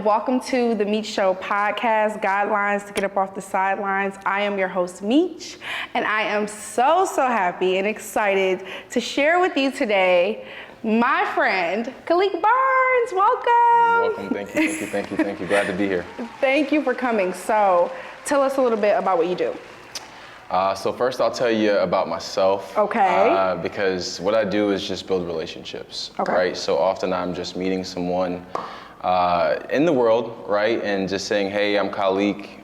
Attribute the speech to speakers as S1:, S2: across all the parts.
S1: and welcome to the Meech Show podcast, Guidelines to Get Up Off the Sidelines. I am your host, Meech, and I am so happy and excited to share with you today my friend, Kalik Barnes. Welcome.
S2: Thank you. Glad to be here.
S1: Thank you for coming. So tell us a little bit about what you do.
S2: So first I'll tell you about myself.
S1: Okay.
S2: Because what I do is just build relationships,
S1: okay.
S2: Right? So often I'm just meeting someone in the world, right? And just saying, hey, I'm Kalik.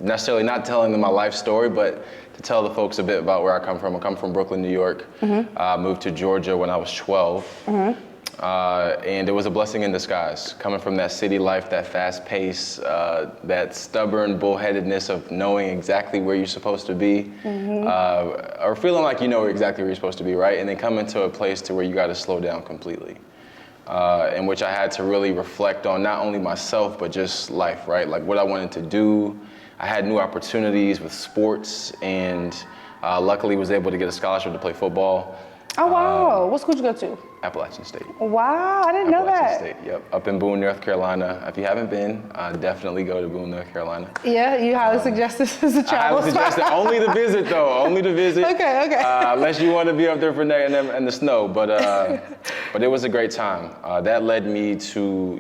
S2: Necessarily not telling them my life story, but to tell the folks a bit about where I come from. I come from Brooklyn, New York. Mm-hmm. Moved to Georgia when I was 12. Mm-hmm. And it was a blessing in disguise, coming from that city life, that fast pace, that stubborn bullheadedness of knowing exactly where you're supposed to be, mm-hmm. Or feeling like you know exactly where you're supposed to be, right? And then coming to a place to where you got to slow down completely, in which I had to really reflect on not only myself, but just life, right? Like what I wanted to do. I had new opportunities with sports, and luckily was able to get a scholarship to play football.
S1: Oh, wow. What school did you go to?
S2: Appalachian State.
S1: Wow, I didn't know that.
S2: Appalachian State, yep. Up in Boone, North Carolina. If you haven't been, definitely go to Boone, North Carolina.
S1: Yeah, you highly suggest this as a travel
S2: I highly suggest it. Only to visit, though. Only to visit.
S1: Okay.
S2: Unless you want to be up there for in the snow. But it was a great time. That led me to,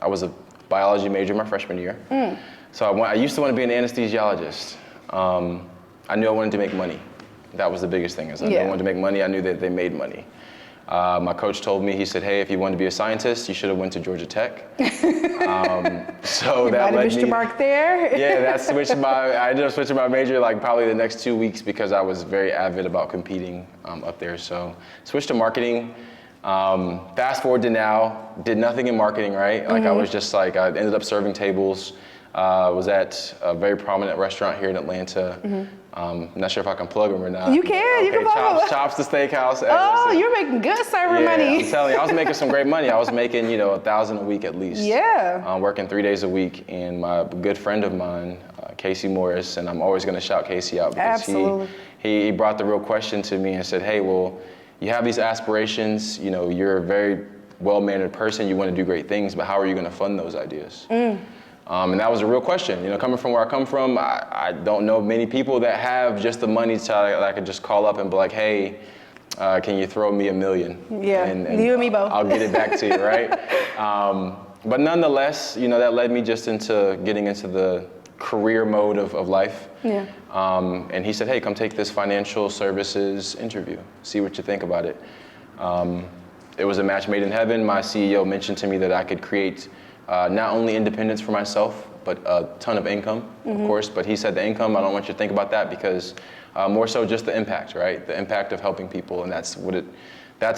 S2: I was a biology major my freshman year. Mm. So I used to want to be an anesthesiologist. I knew I wanted to make money. That was the biggest thing. Is I knew I wanted to make money. I knew that they made money. My coach told me, he said, hey, if you want to be a scientist, you should have went to Georgia Tech. So
S1: you
S2: that led
S1: me.
S2: me.
S1: Your mark there.
S2: Yeah, I ended up switching my major like probably the next 2 weeks because I was very avid about competing up there. So switched to marketing. Fast forward to now, did nothing in marketing, right? Like I was just like, I ended up serving tables. Was at a very prominent restaurant here in Atlanta. Mm-hmm. Not sure if I can plug them or not.
S1: You can. Okay, you can plug them.
S2: Chops the Steakhouse.
S1: Oh, you're making good server money.
S2: I'm telling you, I was making some great money. I was making, $1,000 a week at least.
S1: Yeah.
S2: Working 3 days a week, and my good friend of mine, Casey Morris, and I'm always going to shout Casey out because he brought the real question to me and said, hey, well, you have these aspirations. You're a very well-mannered person. You want to do great things, but how are you going to fund those ideas? And that was a real question. Coming from where I come from, I don't know many people that have just the money that I could just call up and be like, hey, can you throw me $1 million?
S1: Yeah, and you and me both.
S2: I'll get it back to you, right? But nonetheless, that led me just into getting into the career mode of life. Yeah. And he said, hey, come take this financial services interview. See what you think about it. It was a match made in heaven. My CEO mentioned to me that I could create not only independence for myself, but a ton of income, of course. But he said the income, I don't want you to think about that because more so just the impact, right? The impact of helping people, and that's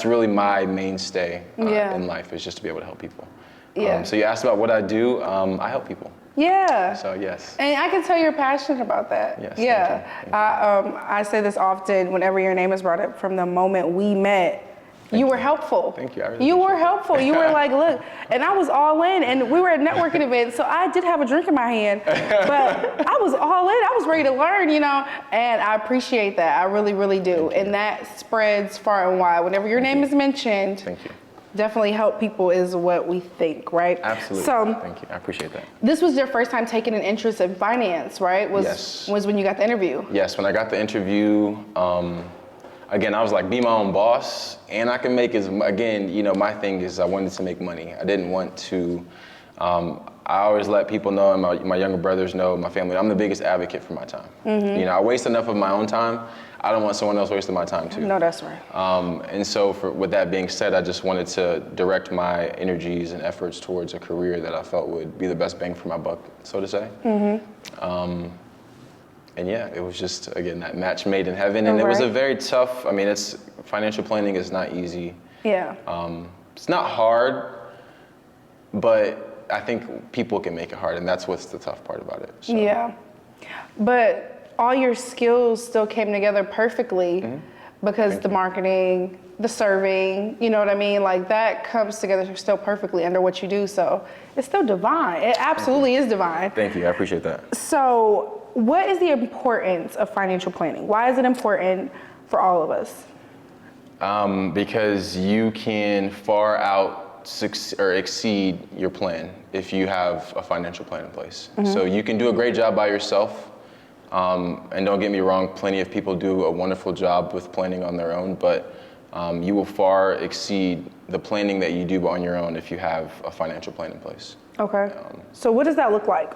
S2: really my mainstay in life, is just to be able to help people. Yeah. So you asked about what I do. I help people. Yeah. So yes.
S1: And I can tell you're passionate about that.
S2: Yes.
S1: Yeah.
S2: Thank you.
S1: I say this often whenever your name is brought up. From the moment we met, you were helpful.
S2: Thank you.
S1: You were helpful. You were like, look, and I was all in, and we were at a networking event, so I did have a drink in my hand, but I was all in. I was ready to learn, and I appreciate that. I really, really do. And that spreads far and wide. Whenever your name is mentioned,
S2: thank you.
S1: Definitely help people is what we think, right?
S2: Absolutely.
S1: So,
S2: thank you. I appreciate that.
S1: This was your first time taking an interest in finance, right?
S2: Yes.
S1: Was when you got the interview?
S2: Yes, when I got the interview, again, I was like, be my own boss, and I can make my thing is I wanted to make money. I didn't want to, I always let people know, and my younger brothers know, my family, I'm the biggest advocate for my time. Mm-hmm. I waste enough of my own time. I don't want someone else wasting my time too.
S1: No, that's right.
S2: And so with that being said, I just wanted to direct my energies and efforts towards a career that I felt would be the best bang for my buck, so to say. Mm-hmm. And yeah, it was just, again, that match made in heaven. And It was a very tough, financial planning is not easy.
S1: Yeah.
S2: It's not hard, but I think people can make it hard, and that's what's the tough part about it. So.
S1: Yeah. But all your skills still came together perfectly because the marketing, the serving, you know what I mean? Like that comes together still perfectly under what you do. So it's still divine. It absolutely is divine.
S2: Thank you. I appreciate that.
S1: So what is the importance of financial planning? Why is it important for all of us?
S2: Because you can far out exceed your plan if you have a financial plan in place. So you can do a great job by yourself. And don't get me wrong, plenty of people do a wonderful job with planning on their own, but you will far exceed the planning that you do on your own if you have a financial plan in place.
S1: Okay. So what does that look like?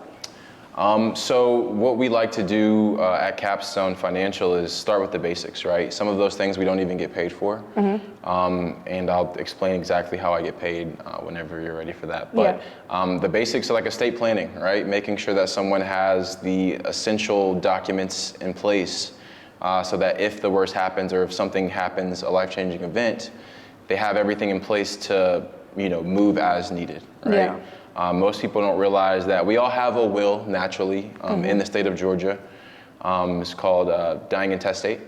S2: So what we like to do at Capstone Financial is start with the basics, right? Some of those things we don't even get paid for. And I'll explain exactly how I get paid whenever you're ready for that. But the basics are like estate planning, right? Making sure that someone has the essential documents in place so that if the worst happens or if something happens, a life-changing event, they have everything in place to, move as needed, right? Most people don't realize that we all have a will naturally in the state of Georgia. It's called dying intestate.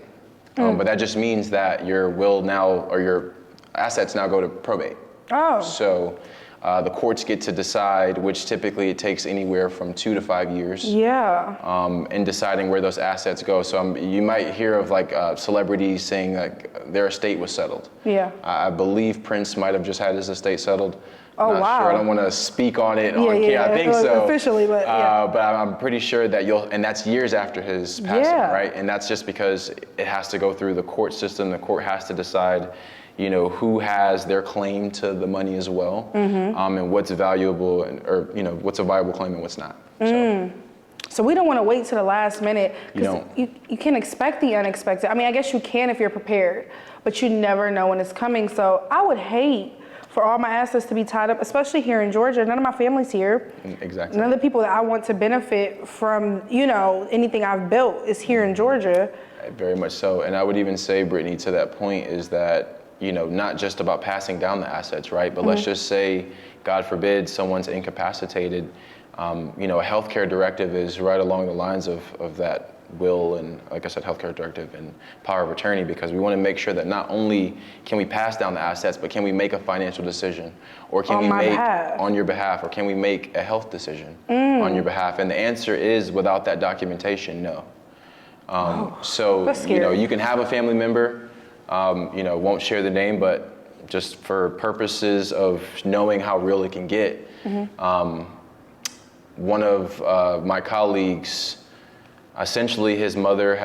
S2: But that just means that your will now, or your assets now go to probate. So the courts get to decide, which typically it takes anywhere from 2 to 5 years. In deciding where those assets go. So you might hear of like celebrities saying like their estate was settled. I believe Prince might have just had his estate settled. Not sure. I don't want to speak on it on camera. I think so.
S1: Officially, but
S2: but I'm pretty sure that and that's years after his passing, right? And that's just because it has to go through the court system. The court has to decide, who has their claim to the money as well, and what's valuable, or what's a viable claim and what's not.
S1: So we don't want to wait to the last minute.
S2: You
S1: can expect the unexpected. I mean, I guess you can if you're prepared, but you never know when it's coming. So I would hate for all my assets to be tied up, especially here in Georgia. None of my family's here.
S2: Exactly.
S1: None of the people that I want to benefit from, anything I've built is here in Georgia.
S2: Very much so. And I would even say, Brittany, to that point is that, not just about passing down the assets, right? But let's just say, God forbid, someone's incapacitated. A healthcare directive is right along the lines of that will and, like I said, healthcare directive and power of attorney, because we want to make sure that not only can we pass down the assets, but can we make a financial decision, or can we make on your behalf, or can we make a health decision on your behalf? And the answer is, without that documentation, no. So you can have a family member, won't share the name, but just for purposes of knowing how real it can get, one of my colleagues, essentially his mother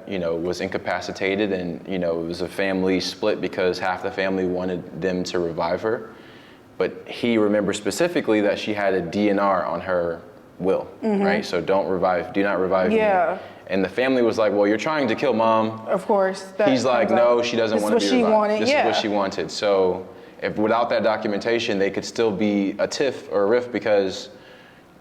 S2: was incapacitated, and it was a family split because half the family wanted them to revive her, but he remembers specifically that she had a DNR on her will, right? So do not revive me. And the family was like, well, you're trying to kill mom.
S1: Of course.
S2: He's like, no, she doesn't want to be revived. This is what she
S1: wanted.
S2: wanted. So if without that documentation, they could still be a tiff or a rift because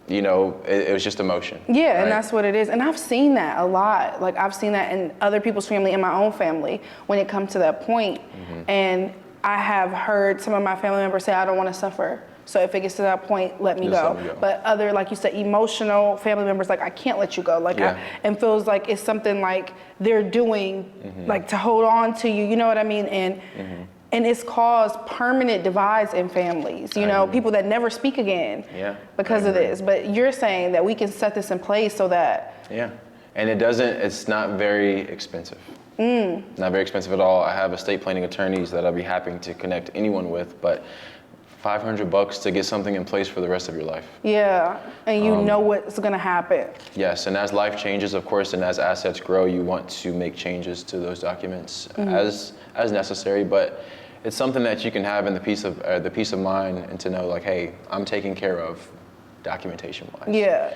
S2: it was just emotion.
S1: Right? And that's what it is. And I've seen that a lot. Like I've seen that in other people's family, in my own family, when it comes to that point. And I have heard some of my family members say, I don't want to suffer. So if it gets to that point, let me go. But other, like you said, emotional family members, like, I can't let you go. Like, and feels like it's something like they're doing, like to hold on to you, you know what I mean? And it's caused permanent divides in families, people that never speak again because of this. But you're saying that we can set this in place so that.
S2: And it's not very expensive. Not very expensive at all. I have estate planning attorneys that I'll be happy to connect anyone with, but $500 to get something in place for the rest of your life.
S1: And you know what's gonna happen.
S2: Yes, and as life changes, of course, and as assets grow, you want to make changes to those documents as necessary, but it's something that you can have in the peace of mind, and to know like, hey, I'm taken care of documentation-wise.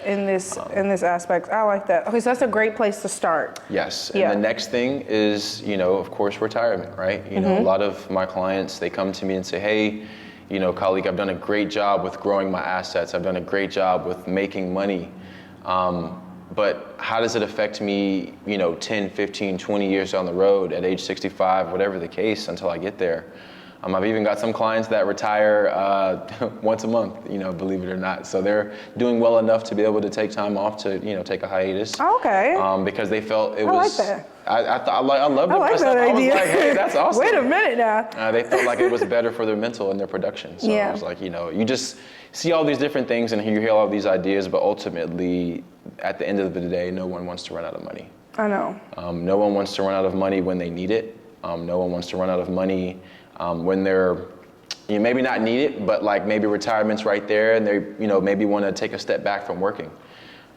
S1: In this aspect, I like that. Okay, so that's a great place to start.
S2: Yes, and the next thing is, of course, retirement, right? A lot of my clients, they come to me and say, hey, Kalik, I've done a great job with growing my assets. I've done a great job with making money. But how does it affect me, 10, 15, 20 years down the road at age 65, whatever the case, until I get there? I've even got some clients that retire once a month, believe it or not. So they're doing well enough to be able to take time off to, take a hiatus. Because they felt it was. I like that. I loved it.
S1: I like that idea.
S2: I was like, hey, that's awesome.
S1: Wait a minute now.
S2: They felt like it was better for their mental and their production. So I was like, you just see all these different things and you hear all these ideas, but ultimately, at the end of the day, no one wants to run out of money.
S1: I know.
S2: No one wants to run out of money when they need it. No one wants to run out of money when they're you maybe not need it, but like maybe retirement's right there, and they maybe want to take a step back from working.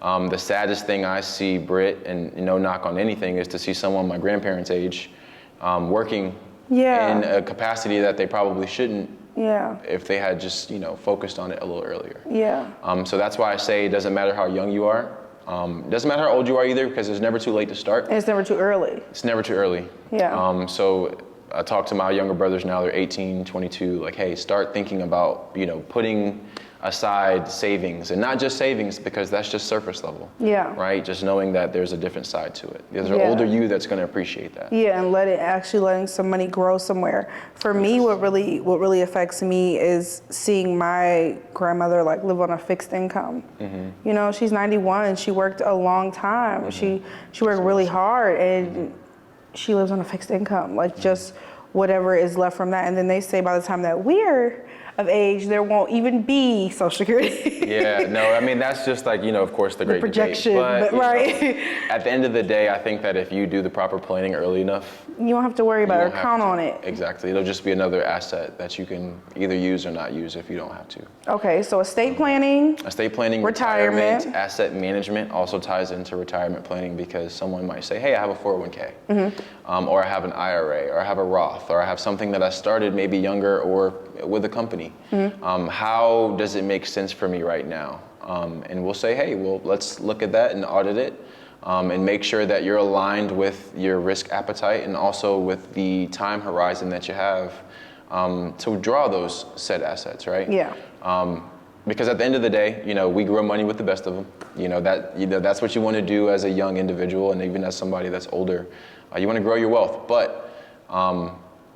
S2: The saddest thing I see, Britt, and no knock on anything, is to see someone my grandparents' age working in a capacity that they probably shouldn't if they had just focused on it a little earlier. So that's why I say it doesn't matter how young you are. It doesn't matter how old you are either, because it's never too late to start.
S1: And it's never too early.
S2: It's never too early. So I talk to my younger brothers now, they're 18, 22, like, hey, start thinking about, putting aside savings, and not just savings, because that's just surface level. Right? Just knowing that there's a different side to it. There's an older you that's going to appreciate that.
S1: And letting some money grow somewhere. For me, what really affects me is seeing my grandmother like live on a fixed income. She's 91. She worked a long time. She worked really hard, and she lives on a fixed income, like just whatever is left from that. And then they say by the time that we're of age, there won't even be Social Security.
S2: That's just like, of course, the great
S1: projection,
S2: debate. But
S1: right.
S2: At the end of the day, I think that if you do the proper planning early enough,
S1: you won't have to worry about it or count on it.
S2: Exactly. It'll just be another asset that you can either use or not use if you don't have to. Okay,
S1: so estate planning,
S2: retirement, asset management also ties into retirement planning, because someone might say, hey, I have a 401k, or I have an IRA, or I have a Roth, or I have something that I started maybe younger or with a company. How does it make sense for me right now? And we'll say, hey, well, let's look at that and audit it, and make sure that you're aligned with your risk appetite and also with the time horizon that you have to draw those said assets, right? Because at the end of the day, we grow money with the best of them. That's what you want to do as a young individual, and even as somebody that's older. You want to grow your wealth, but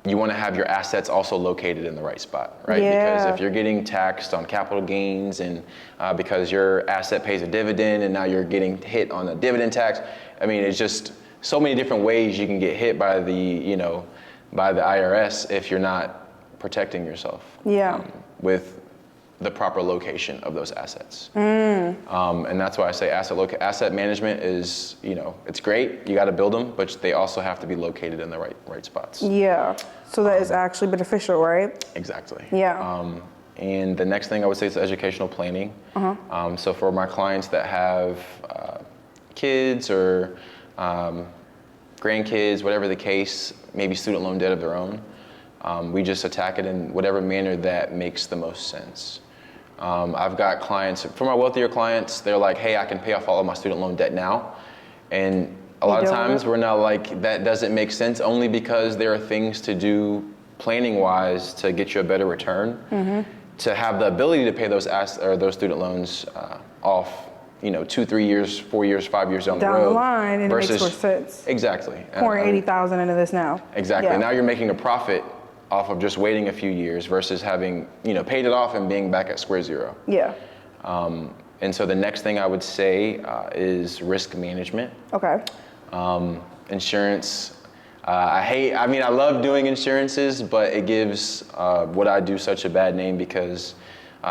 S2: you want to have your assets also located in the right spot, right? Because if you're getting taxed on capital gains, and because your asset pays a dividend and now you're getting hit on a dividend tax, it's just so many different ways you can get hit by the IRS if you're not protecting yourself with the proper location of those assets. And that's why I say asset management is, it's great, you got to build them, but they also have to be located in the right spots.
S1: So that is actually beneficial, right?
S2: Exactly. And the next thing I would say is educational planning. So for my clients that have kids or grandkids, whatever the case, maybe student loan debt of their own, we just attack it in whatever manner that makes the most sense. I've got clients, for my wealthier clients, they're like, hey, I can pay off all of my student loan debt now. And a lot of times we're not like, that doesn't make sense, only because there are things to do planning wise to get you a better return, to have the ability to pay those student loans off, 2, 3 years, 4 years, 5 years down the road.
S1: Down the line, and it makes more sense.
S2: Exactly.
S1: Pouring $80,000 into this now.
S2: Exactly. Now you're making a profit off of just waiting a few years versus having, paid it off and being back at square zero. And so the next thing I would say is risk management. Insurance. I love doing insurances, but it gives what I do such a bad name, because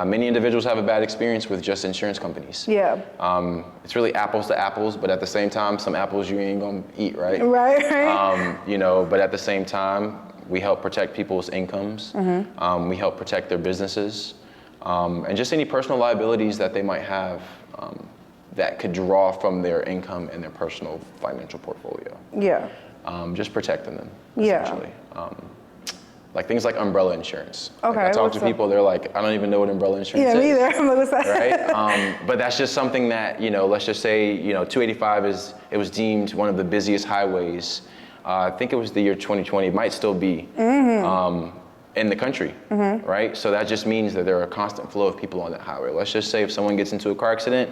S2: many individuals have a bad experience with just insurance companies. It's really apples to apples, but at the same time, some apples you ain't gonna eat, right? But at the same time, we help protect people's incomes. We help protect their businesses, and just any personal liabilities that they might have that could draw from their income and their personal financial portfolio. Just protecting them, essentially. Like things like umbrella insurance. Like I talk to people, they're like, I don't even know what umbrella insurance is.
S1: Me either. I'm like, what's that?
S2: Right? But that's just something that, let's just say, 285 it was deemed one of the busiest highways. I think it was the year 2020, it might still be, in the country, right? So that just means that there are a constant flow of people on that highway. Let's just say if someone gets into a car accident,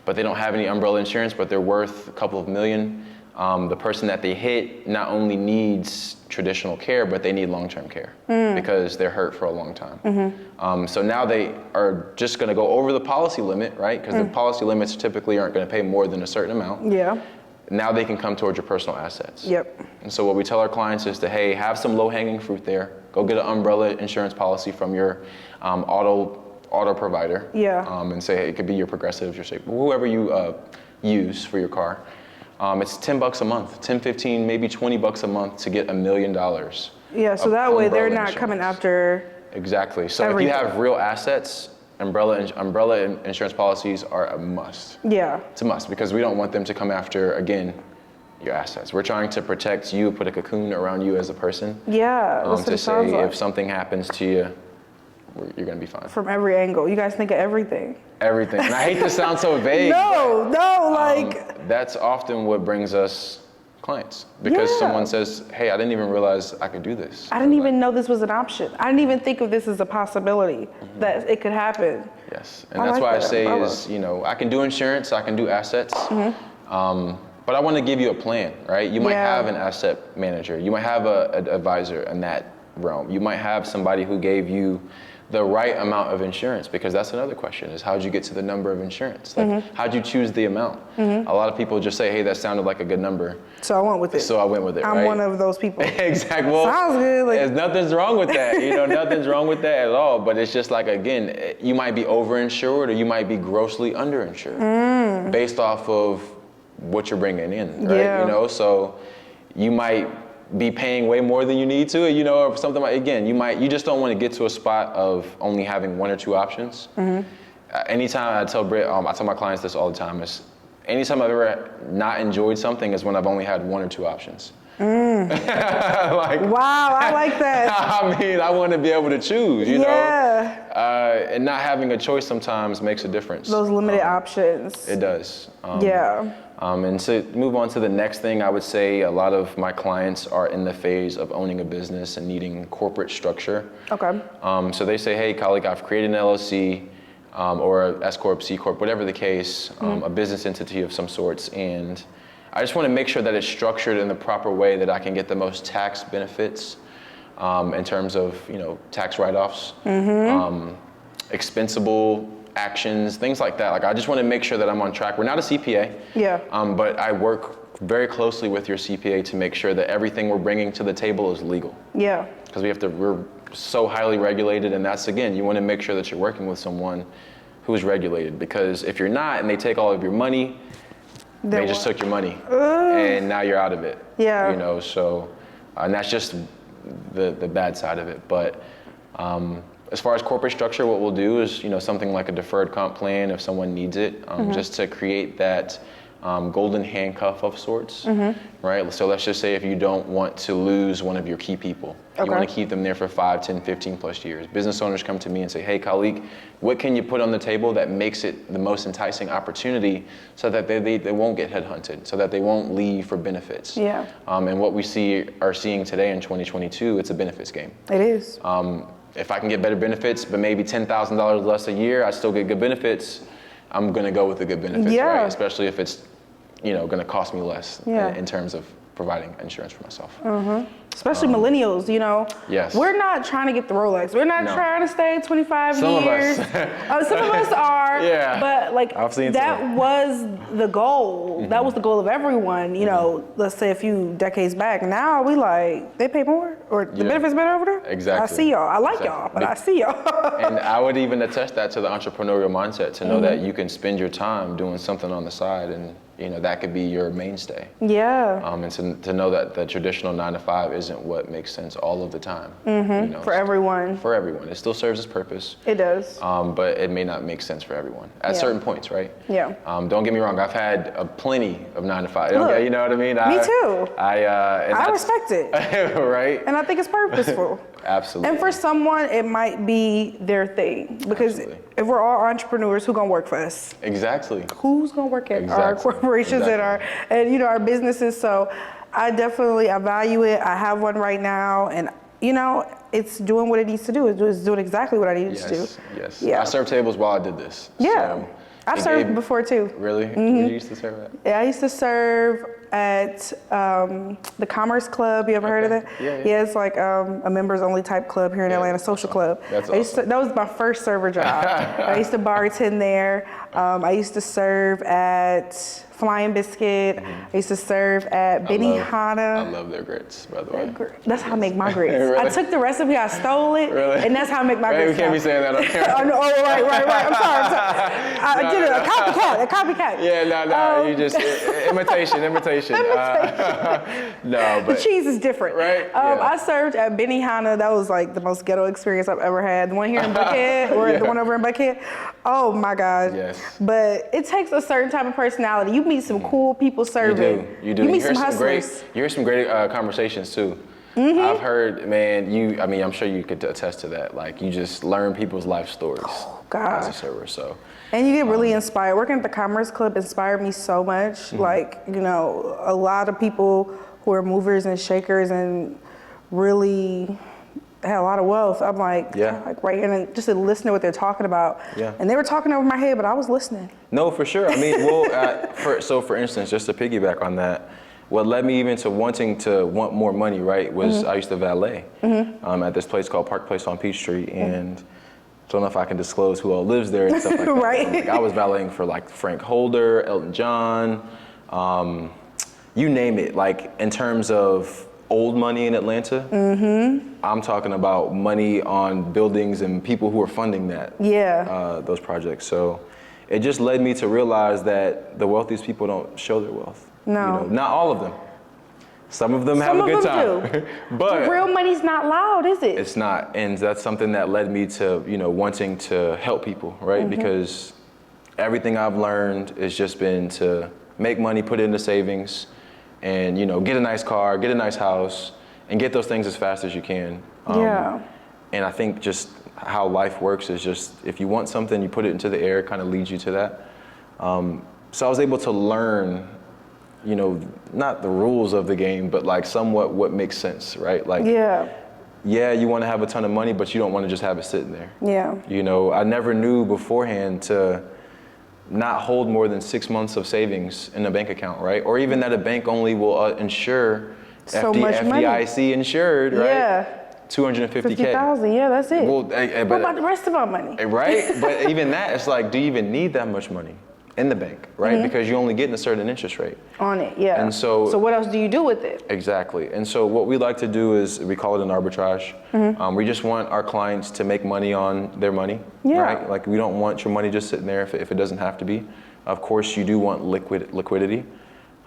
S2: but they don't have any umbrella insurance, but they're worth a couple of million, the person that they hit not only needs traditional care, but they need long-term care because they're hurt for a long time. So now they are just gonna go over the policy limit, right? Because the policy limits typically aren't gonna pay more than a certain amount. Now they can come towards your personal assets. And so what we tell our clients is to, hey, have some low-hanging fruit there. Go get an umbrella insurance policy from your auto provider. And say, hey, it could be your Progressive, your State, whoever you use for your car. It's $10 a month, 10, 15, maybe $20 a month to get $1 million.
S1: So that way they're not coming after
S2: Exactly. So
S1: Everything.
S2: if you have real assets, umbrella insurance policies are a must.
S1: Yeah.
S2: It's a must because we don't want them to come after, again, your assets. We're trying to protect you, put a cocoon around you as a person.
S1: Yeah. That's what
S2: To
S1: it sounds
S2: say
S1: like.
S2: if something happens to you, you're gonna be fine.
S1: From every angle. You guys think of everything.
S2: Everything. And I hate to sound so vague.
S1: No, like.
S2: That's often what brings us clients because someone says, hey, I didn't even realize I could do this.
S1: I didn't even know this was an option. I didn't even think of this as a possibility that it could happen.
S2: Yes, and that's why I say is, I can do insurance, I can do assets, but I want to give you a plan, right? You might have an asset manager, you might have an advisor in that realm, you might have somebody who gave you the right amount of insurance, because that's another question, is how'd you get to the number of insurance? Like, how'd you choose the amount? A lot of people just say, hey, that sounded like a good number.
S1: So I went with it. I'm one of those people.
S2: Exactly. Well,
S1: sounds good. Like,
S2: nothing's wrong with that. Nothing's wrong with that at all. But it's just like, again, you might be overinsured or you might be grossly underinsured based off of what you're bringing in, right?
S1: Yeah.
S2: So you might be paying way more than you need to, or something like, again, you just don't want to get to a spot of only having one or two options. Anytime I tell my clients this all the time, is anytime I've ever not enjoyed something is when I've only had one or two options.
S1: Wow, I like that.
S2: I mean, I want to be able to choose, you know? And not having a choice sometimes makes a difference.
S1: Those limited options.
S2: It does. And to move on to the next thing, I would say a lot of my clients are in the phase of owning a business and needing corporate structure.
S1: Okay.
S2: So they say, hey, Kalik, I've created an LLC or a S Corp, C Corp, whatever the case, a business entity of some sorts. And I just want to make sure that it's structured in the proper way that I can get the most tax benefits in terms of, tax write-offs, expensable actions, things like that. Like, I just want to make sure that I'm on track. We're not a CPA, but I work very closely with your CPA to make sure that everything we're bringing to the table is legal. Yeah. Because we're so highly regulated, and that's, again, you want to make sure that you're working with someone who's regulated, because if you're not and they take all of your money, they just took your money and now you're out of it. Yeah. So, and that's just the bad side of it. But as far as corporate structure, what we'll do is, something like a deferred comp plan if someone needs it, just to create that golden handcuff of sorts, right? So let's just say if you don't want to lose one of your key people, you want to keep them there for 5, 10, 15 plus years. Business owners come to me and say, hey, Kalik, what can you put on the table that makes it the most enticing opportunity so that they won't get headhunted, so that they won't leave for benefits? Yeah. And what we are seeing today in 2022, it's a benefits game.
S1: It is.
S2: If I can get better benefits, but maybe $10,000 less a year, I still get good benefits, I'm gonna go with the good benefits, right? Especially if it's, gonna cost me less in terms of providing insurance for myself.
S1: Especially millennials,
S2: Yes.
S1: We're not trying to get the Rolex. We're not trying to stay 25 years.
S2: Some of us.
S1: Some of us are, but
S2: I've seen
S1: that was the goal. That was the goal of everyone, let's say a few decades back. Now we they pay more, or the benefits better over there?
S2: Exactly.
S1: I see y'all. I like y'all, but I see y'all.
S2: And I would even attest that to the entrepreneurial mindset, to know that you can spend your time doing something on the side, and that could be your mainstay. Yeah. And to know that the traditional 9 to 5 isn't what makes sense all of the time.
S1: For everyone.
S2: For everyone. It still serves its purpose.
S1: It does.
S2: But it may not make sense for everyone at certain points, right?
S1: Yeah.
S2: Don't get me wrong. I've had plenty of 9 to 5. You know what I mean?
S1: Me too.
S2: I
S1: respect it.
S2: Right?
S1: And I think it's purposeful.
S2: Absolutely.
S1: And for someone, it might be their thing. Because if we're all entrepreneurs, who's gonna work for us?
S2: Exactly.
S1: Who's gonna work at our corporations and our businesses? So I value it. I have one right now, and it's doing what it needs to do. It's doing exactly what I needed to do.
S2: Yes.
S1: Yeah.
S2: I served tables while I did this.
S1: Yeah.
S2: So
S1: I've served before too.
S2: Really? Where you used to serve at?
S1: Yeah, I used to serve at the Commerce Club. You ever heard of that? Yeah, it's like a members only type club here in Atlanta, social club.
S2: That's awesome.
S1: That was my first server job. I used to bartend there. I used to serve at Flying Biscuit. I used to serve at Benihana.
S2: I love their grits, by the way.
S1: That's how I make my grits.
S2: Really?
S1: I took the recipe, I stole it, and that's how I make my grits.
S2: We can't be saying that on here.
S1: Oh, right. I'm sorry. I did a copycat.
S2: Yeah, no, you just imitation. imitation. No,
S1: The
S2: but
S1: cheese is different.
S2: Right, yeah.
S1: I served at Benihana. That was like the most ghetto experience I've ever had. The one here in Buckhead, or the one over in Buckhead. Oh my God.
S2: Yes.
S1: But it takes a certain type of personality. You meet some cool people serving.
S2: You do.
S1: You meet
S2: hear
S1: some hustlers.
S2: you hear some great conversations too. I've heard, man, I'm sure you could attest to that. Like, you just learn people's life stories as a server, so.
S1: And you get really inspired. Working at the Commerce Club inspired me so much. Like, you know, a lot of people who are movers and shakers and really had a lot of wealth. I'm like, like right here, and just to listen to what they're talking about.
S2: Yeah.
S1: And they were talking over my head, but I was listening.
S2: No, for sure. I mean, well, for instance, just to piggyback on that, what led me even to wanting to want more money, right, was I used to valet at this place called Park Place on Peachtree, and don't know if I can disclose who all lives there and stuff like that.
S1: Right.
S2: Like, I was valeting for like Frank Holder, Elton John, you name it. Like, in terms of old money in Atlanta, I'm talking about money on buildings and people who are funding that. Those projects. So it just led me to realize that the wealthiest people don't show their wealth.
S1: No.
S2: You know, not all of them. Some of them have a good time. But
S1: real money's not loud, is it?
S2: It's not. And that's something that led me to, you know, wanting to help people, right? Because everything I've learned has just been to make money, put it into savings, and, you know, get a nice car, get a nice house, and get those things as fast as you can. And I think just how life works is just, if you want something, you put it into the air, it kind of leads you to that. So I was able to learn, you know, not the rules of the game, but like somewhat what makes sense, right? Like, you want to have a ton of money, but you don't want to just have it sitting there. You know, I never knew beforehand to not hold more than 6 months of savings in a bank account, right? Or even that a bank only will insure
S1: so much money.
S2: FDIC insured, right? 250K.
S1: 50,000, that's it.
S2: Well,
S1: what about the rest of our money?
S2: Right, but even that, it's like, do you even need that much money in the bank, right? Because you're only getting a certain interest rate.
S1: On it,
S2: And so
S1: what else do you do with it?
S2: Exactly. And so what we like to do is, we call it an arbitrage. We just want our clients to make money on their money, right? Like, we don't want your money just sitting there if it doesn't have to be. Of course, you do want liquidity,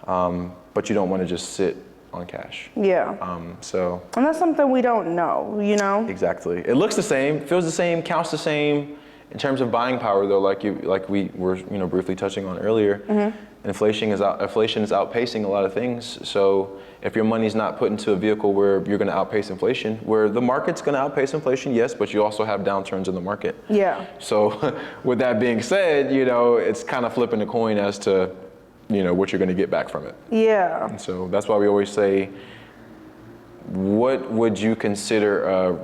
S2: but you don't want to just sit on cash. And
S1: that's something we don't know, you know?
S2: Exactly. It looks the same, feels the same, counts the same. In terms of buying power, though, like we were, you know, briefly touching on earlier, inflation is outpacing a lot of things. So if your money's not put into a vehicle where you're going to outpace inflation, where the market's going to outpace inflation, yes, but you also have downturns in the market. So with that being said, you know, it's kind of flipping a coin as to, you know, what you're going to get back from it. And so that's why we always say, what would you consider a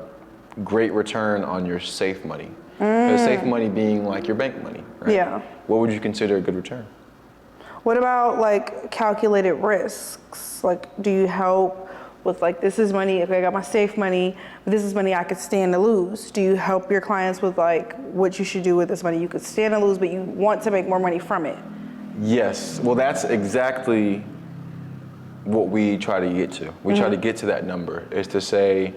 S2: great return on your safe money? Because safe money being like your bank money, right? What would you consider a good return?
S1: What about like calculated risks? Like, do you help with like, this is money, okay, I got my safe money, but this is money I could stand to lose? Do you help your clients with like what you should do with this money you could stand to lose, but you want to make more money from it?
S2: Yes, well, that's exactly what we try to get to. We try to get to that number, is to say,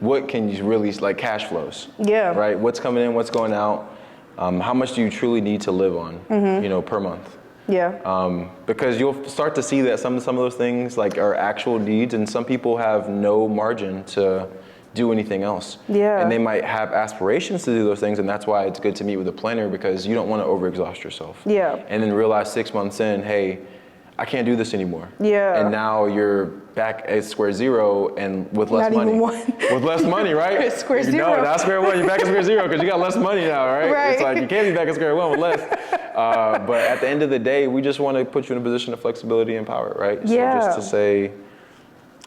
S2: what can you really, like cash flows, right? What's coming in, what's going out, how much do you truly need to live on, you know, per month? Because you'll start to see that some of those things like are actual needs, and some people have no margin to do anything else. And they might have aspirations to do those things, and that's why it's good to meet with a planner, because you don't want to overexhaust yourself. And then realize 6 months in, hey, I can't do this anymore. And now you're back at square zero and with less money. With less money, right?
S1: Square zero.
S2: No, not square one. You're back at square zero because you got less money now, right? It's like you can't be back at square one with less. But at the end of the day, we just want to put you in a position of flexibility and power, right? So just to say,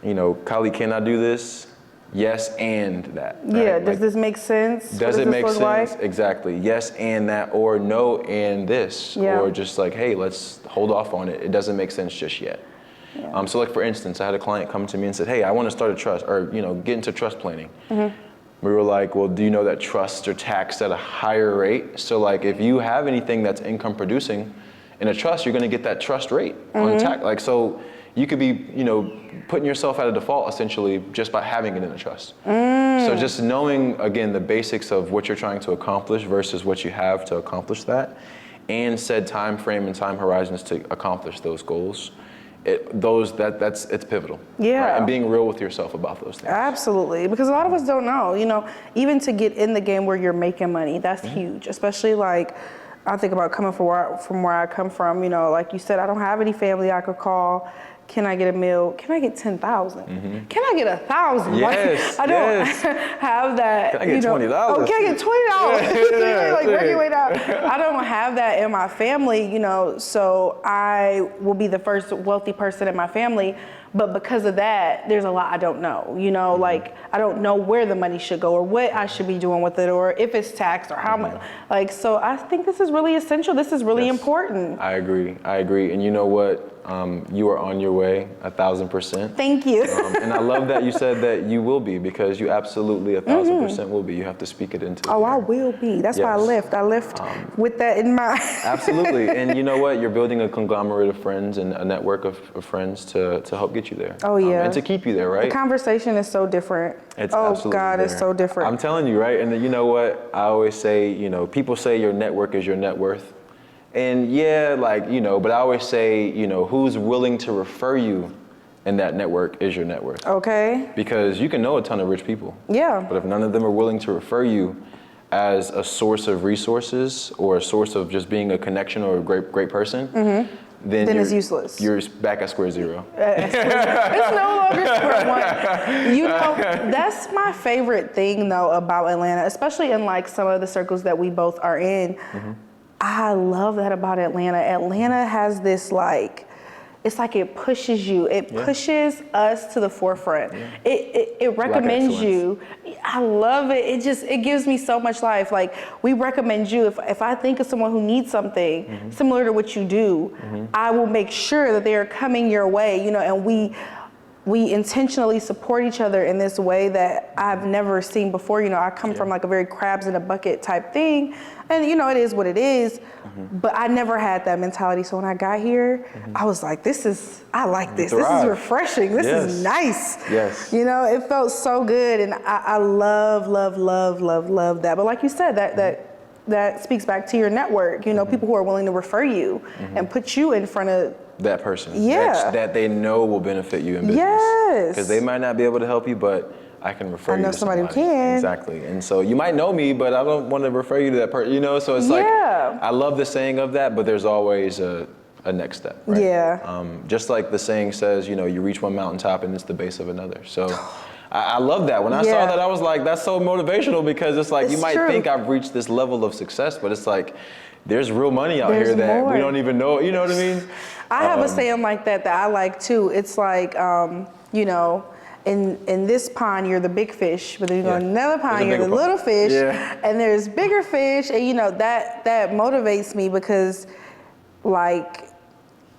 S2: you know, Kalik, can I do this? Yes, and that. Right?
S1: Does this make sense?
S2: Does it make sense? Exactly. Yes, and that, or no, and this. Or just like, hey, let's hold off on it. It doesn't make sense just yet. So like, for instance, I had a client come to me and said, hey, I want to start a trust, or, you know, get into trust planning. We were like, well, do you know that trusts are taxed at a higher rate? So like, if you have anything that's income producing in a trust, you're going to get that trust rate on tax. Like, so you could be, you know, putting yourself at a default essentially just by having it in a trust. So just knowing, again, the basics of what you're trying to accomplish versus what you have to accomplish that, and said time frame and time horizons to accomplish those goals, it's pivotal.
S1: Yeah.
S2: Right? And being real with yourself about those things.
S1: Absolutely, because a lot of us don't know, even to get in the game where you're making money, that's huge, especially like, I think about coming from where I come from, like you said, I don't have any family I could call. Can I get a meal? Can I get 10,000? Can I get 1,000?
S2: Yes,
S1: I don't have that.
S2: Can I get $20?
S1: Oh, can I get $20? Like, work your way down. I don't have that in my family, so I will be the first wealthy person in my family. But because of that, there's a lot I don't know, like I don't know where the money should go or what I should be doing with it or if it's taxed or how much. Like, so I think this is really essential. This is really important.
S2: I agree. And you know what? You are on your way 1,000%.
S1: Thank you.
S2: And I love that you said that you will be, because you absolutely 1,000% will be. You have to speak it into.
S1: Oh, I will be. That's why I lift. I lift with that in mind.
S2: Absolutely. And you know what? You're building a conglomerate of friends and a network of friends to help get you there.
S1: Oh, yeah.
S2: And to keep you there, right?
S1: The conversation is so different.
S2: It's
S1: oh,
S2: absolutely
S1: God,
S2: there.
S1: it's so different.
S2: I'm telling you, right? And you know what? I always say, people say your network is your net worth. And but I always say, who's willing to refer you in that network is your net worth.
S1: Okay.
S2: Because you can know a ton of rich people.
S1: Yeah.
S2: But if none of them are willing to refer you as a source of resources or a source of just being a connection or a great person, then
S1: it's useless.
S2: You're back at square zero.
S1: It's no longer square one. That's my favorite thing though about Atlanta, especially in like some of the circles that we both are in. I love that about Atlanta. Atlanta has this it's like it pushes you. It pushes us to the forefront. It recommends you. I love it. It gives me so much life. Like, we recommend you. If I think of someone who needs something similar to what you do, I will make sure that they are coming your way, and we intentionally support each other in this way that I've never seen before. I come from like a very crabs in a bucket type thing. And it is what it is, but I never had that mentality. So when I got here, I was like, I like this. This is refreshing. This is nice.
S2: Yes.
S1: It felt so good. And I love that. But like you said, that speaks back to your network, people who are willing to refer you and put you in front of
S2: that person.
S1: Yeah.
S2: That they know will benefit you in business.
S1: Yes.
S2: Because they might not be able to help you, but I can refer you to somebody
S1: who can.
S2: Exactly. And so you might know me, but I don't want to refer you to that person, So it's like, I love the saying of that, but there's always a next step, right?
S1: Yeah.
S2: Just like the saying says, you reach one mountaintop and it's the base of another. So I love that. When I saw that, I was like, that's so motivational, because it's like, you might think I've reached this level of success, but it's like, there's real money out here that we don't even know. You know what I mean?
S1: I have a saying like that I like too. It's like, in this pond, you're the big fish, but then you go in another pond, you're the little fish, and there's bigger fish, and that motivates me, because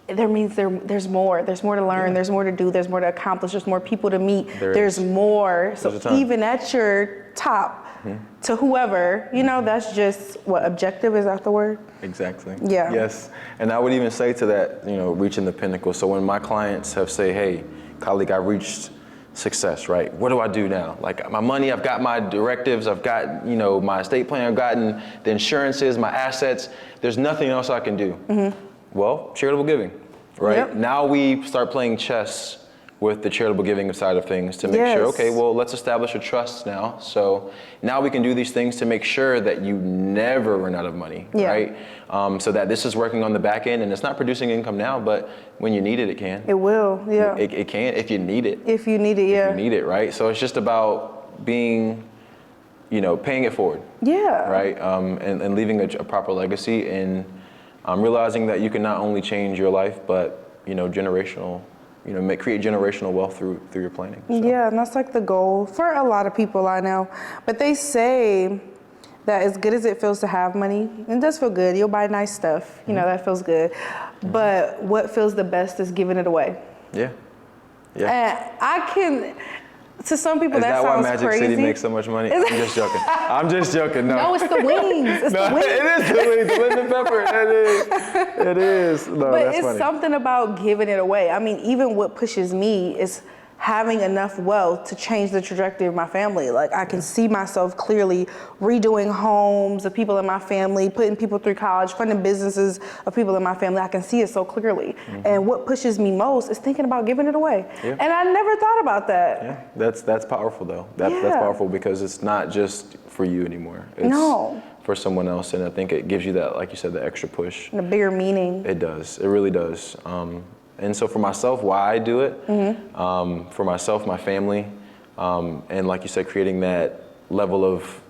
S1: there means there's more to learn, there's more to do, there's more to accomplish, there's more people to meet, there's more. So even at your top, to whoever, that's just what objective is that the word?
S2: Exactly.
S1: Yeah.
S2: Yes. And I would even say to that, reaching the pinnacle. So when my clients have say, hey, Kalik, I reached success, right? What do I do now? Like, my money, I've got my directives, I've got, my estate plan, I've gotten the insurances, my assets. There's nothing else I can do. Well, charitable giving, right? Now we start playing chess with the charitable giving side of things to make sure, okay, well, let's establish a trust now. So now we can do these things to make sure that you never run out of money, right? So that this is working on the back end, and it's not producing income now, but when you need it, it can.
S1: It will,
S2: It can if you need it.
S1: If you need it,
S2: If you need it, right? So it's just about being, paying it forward.
S1: Yeah.
S2: Right? And leaving a proper legacy, and realizing that you can not only change your life, but, generational, create generational wealth through your planning. So.
S1: Yeah, and that's like the goal for a lot of people I know. But they say that as good as it feels to have money, it does feel good. You'll buy nice stuff, that feels good. But what feels the best is giving it away.
S2: Yeah.
S1: And to some people, that sounds crazy.
S2: Is that why Magic City makes so much money? I'm just joking. I'm just joking. No,
S1: it's the wings. It's the wings.
S2: It is the wings. The lemon pepper. It is. No,
S1: but
S2: that's
S1: it's
S2: funny.
S1: something about giving it away. I mean, even what pushes me is having enough wealth to change the trajectory of my family. Like I can see myself clearly redoing homes of people in my family, putting people through college, funding businesses of people in my family. I can see it so clearly. And what pushes me most is thinking about giving it away. And I never thought about that.
S2: Yeah, that's powerful though. That's powerful because it's not just for you anymore. It's for someone else, and I think it gives you that, like you said, the extra push.
S1: And a bigger meaning.
S2: It does. It really does. And so for myself, why I do it, for myself, my family, and like you said, creating that level of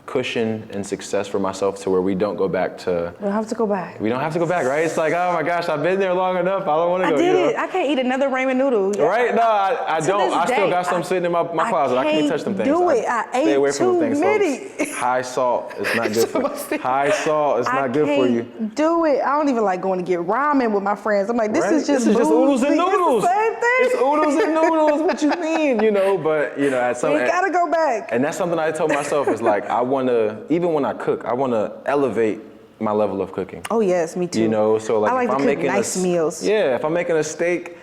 S2: cushion and success for myself to where we don't go back to.
S1: We don't have to go back.
S2: We don't have to go back, right? It's like, oh my gosh, I've been there long enough. I don't want to go.
S1: I did it. I can't eat another ramen noodle.
S2: Right? No, I don't. I still got some sitting in my closet. I can't touch them things.
S1: Do it. I
S2: stay away
S1: ate
S2: from
S1: too
S2: them things,
S1: many.
S2: folks. High salt is not good for you. High salt is not good for you.
S1: Do it. I don't even like going to get ramen with my friends. I'm like, this is just
S2: oodles and noodles.
S1: It's the same thing.
S2: It's oodles and noodles. What you mean? But at some
S1: you gotta go back.
S2: And that's something I told myself is like, I want to, even when I cook, I want to elevate my level of cooking.
S1: Oh yes, me too.
S2: So like,
S1: I like
S2: if
S1: to
S2: I'm
S1: cook
S2: making
S1: nice meals.
S2: Yeah, if I'm making a steak,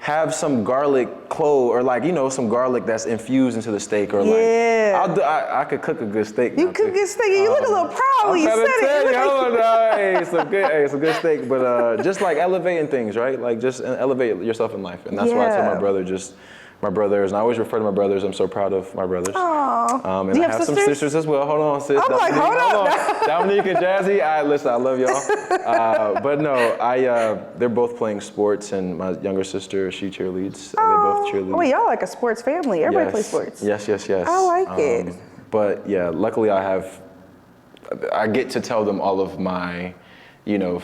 S2: have some garlic clove or like, some garlic that's infused into the steak or like, I could cook a good steak.
S1: You cook good steak. You look a little proud when you said it.
S2: It's a good steak, but just like elevating things, right? Like just elevate yourself in life. And that's why I tell my brothers, and I always refer to my brothers. I'm so proud of my brothers.
S1: Aww.
S2: And
S1: Do you
S2: I have
S1: have
S2: some sisters as well. Hold on, sis.
S1: I'm like, hold on.
S2: Dominique and Jazzy, listen, I love y'all. But no, they're both playing sports, and my younger sister, she cheerleads. They both cheerlead.
S1: Oh, y'all like a sports family. Everybody plays sports.
S2: Yes.
S1: I like it.
S2: But yeah, luckily I get to tell them all of my,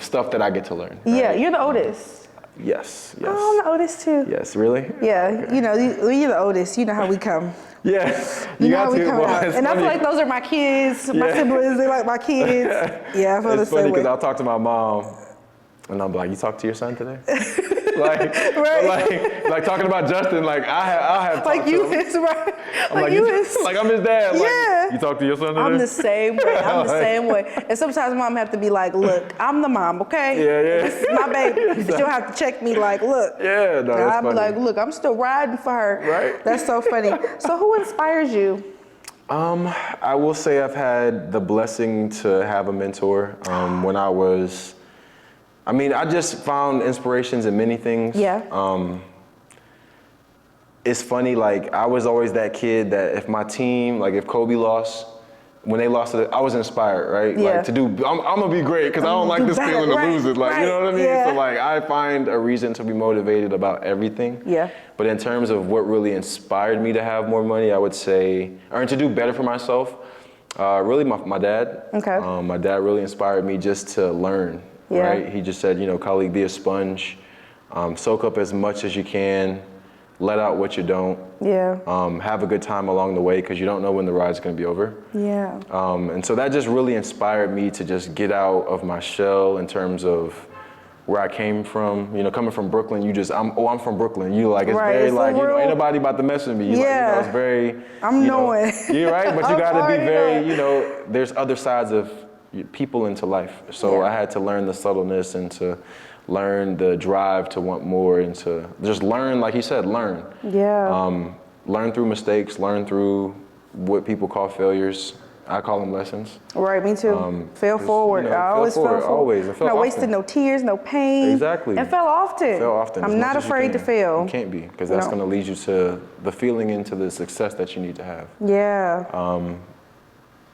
S2: stuff that I get to learn. Right?
S1: Yeah, you're the oldest.
S2: Yes.
S1: Oh, I'm the oldest too.
S2: Yes, really?
S1: Yeah, you're the oldest. You know how we come.
S2: Yeah,
S1: you got to. And I feel like those are my kids, my siblings. They like my kids. Yeah, I feel the same way.
S2: It's funny because I'll talk to my mom, and I'm like, "You talk to your son today?" like talking about Justin. Like I'll have
S1: like you his right.
S2: Like I'm his dad.
S1: Yeah.
S2: Like, you talk to your son today?
S1: I'm the same way. And sometimes mom have to be like, "Look, I'm the mom, okay?
S2: Yeah.
S1: This is my baby." She'll have to check me like, "Look."
S2: Yeah, no, that's
S1: I'll be
S2: funny.
S1: like, "Look, I'm still riding for her."
S2: Right.
S1: That's so funny. So who inspires you?
S2: I will say I've had the blessing to have a mentor. When I just found inspirations in many things.
S1: Yeah.
S2: It's funny, like I was always that kid that if my team, like if Kobe lost, when they lost it, I was inspired, right?
S1: Yeah.
S2: Like I'm gonna be great because I don't like this feeling of losing. Like, you know what I mean?
S1: Yeah.
S2: So like I find a reason to be motivated about everything.
S1: Yeah.
S2: But in terms of what really inspired me to have more money, I would say, or to do better for myself, really my dad.
S1: Okay.
S2: My dad really inspired me just to learn.
S1: Yeah.
S2: Right? He just said, Kalik, be a sponge, soak up as much as you can, let out what you don't.
S1: Yeah.
S2: Have a good time along the way because you don't know when the ride's going to be over.
S1: Yeah.
S2: And so that just really inspired me to just get out of my shell in terms of where I came from. Coming from Brooklyn, I'm from Brooklyn. It's very
S1: it's
S2: like,
S1: real...
S2: ain't nobody about to mess with me.
S1: Yeah.
S2: It's very,
S1: I'm knowing.
S2: You're right, but you got to be very,
S1: knowing.
S2: There's other sides of people into life. So I had to learn the subtleness and to learn the drive to want more and to just learn, like you said, learn.
S1: Yeah.
S2: Learn through mistakes, learn through what people call failures. I call them lessons.
S1: Right, me too. Fail forward. I always fell forward.
S2: Always.
S1: No wasted no tears, no pain.
S2: Exactly.
S1: And fell often. I'm not afraid to fail.
S2: You can't be, because that's going to lead you to the feeling into the success that you need to have.
S1: Yeah.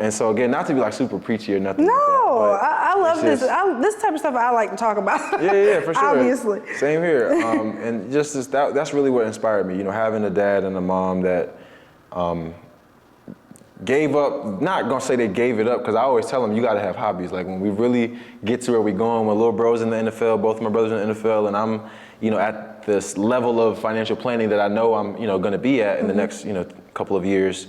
S2: And so again, not to be like super preachy or nothing.
S1: No,
S2: like that,
S1: I love this. This type of stuff I like to talk about.
S2: Yeah, for sure.
S1: Obviously.
S2: Same here. And just that's really what inspired me. Having a dad and a mom that gave up. Not gonna say they gave it up, because I always tell them you got to have hobbies. Like when we really get to where we're going, my little bro's in the NFL, both of my brothers in the NFL, and I'm, at this level of financial planning that I know I'm, going to be at in the next, couple of years.